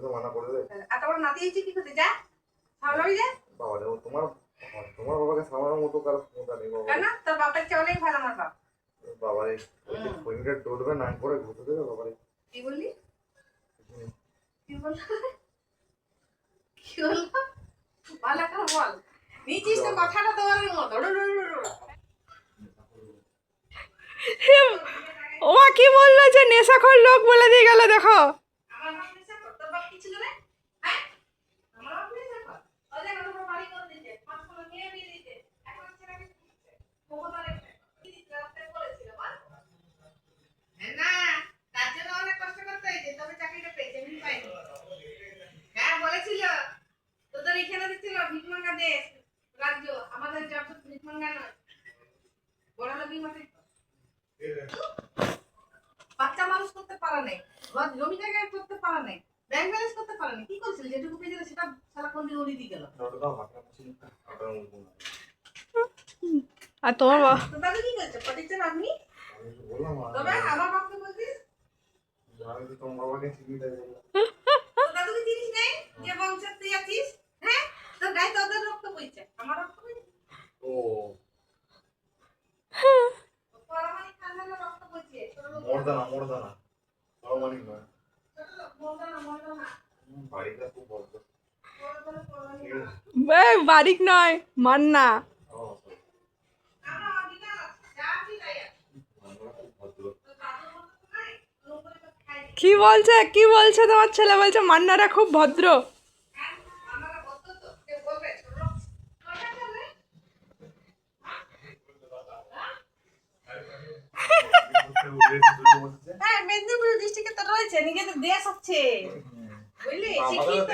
তো মানা করে দে। এত বড় নাতি হয়েছে কি করতে যা সামলাবি যা। বাবা রে, তোমার তোমার বাবাকে সামলানোর মতো কারো ক্ষমতা নেই বাবা। কেন তোর বাপের চেয়ে অনেক ভালো আমার বাপ। বাবা রে, ফোনটা ডলবে না করে ঘুরতে দেবে বাবা রে। কি বললি? কি বললি? কি বললি? ভালো করে বল। নিচিস তো কথাটা তোমার মতো। ও কি বললো যে নেশাখোর লোক বলে দিয়ে গেল দেখো। আমার বাপ নেশা কর, তোর বাপ কি ছিল রে? হ্যাঁ? আমার বাপ নেশা কর। ওই যে কত বড় বাড়ি করে দিয়েছে, 5 টা মেয়ে বিয়ে দিয়েছে। এখন ছেলেকে ক্ষমতা রেখে কি দিতে রাস্তায় বলেছিল বল? না, তার জন্য অনেক কষ্ট করতে হয়েছে, তবে চাকরিটা পেয়েছে, আমি পাইনি। হ্যাঁ বলেছিল, তোদের এখানে দিচ্ছিল ভিকমাঙ্গা দেশ রাজ্য, আমাদের জব ভিকমাঙ্গা নয়, বড় লোকই মাঠে বাচ্চা মানুষ করতে পারে নাই, জমি জায়গায় করতে পারে নাই, ব্যাংক ব্যালেন্স করতে পারে নাই, কি করছিল যেটুকু পেয়েছিল সেটা সারাক্ষণ দিয়ে উড়িয়ে দিয়ে গেল। আর তোমার বাবা তো দাদু কি করছে পটিছেন আপনি? তবে আমার বাপকে বলছিস তোমার বাবাকে চিনি দেয়। তো দাদুকে চিনিস নাই যে বংশের তুই আছিস? হ্যাঁ, তোর গায়ে তোদের রক্ত বইছে, আমার রক্ত বইছে। ও পরামানিক খানদানের রক্ত বইছে, মর্দানা পরমাণিক নয়। মর্দানা বাড়িটা খুব বড়। বারিক নয় মান্না। কি বলছে কি বলছে তোমার ছেলে? বলছে মান্নারা খুব ভদ্র। হ্যাঁ, মেদিনীপুর ডিস্ট্রিক্টে তো রয়েছে, নিজেদের দেশ আছে বুঝলি, শিক্ষিত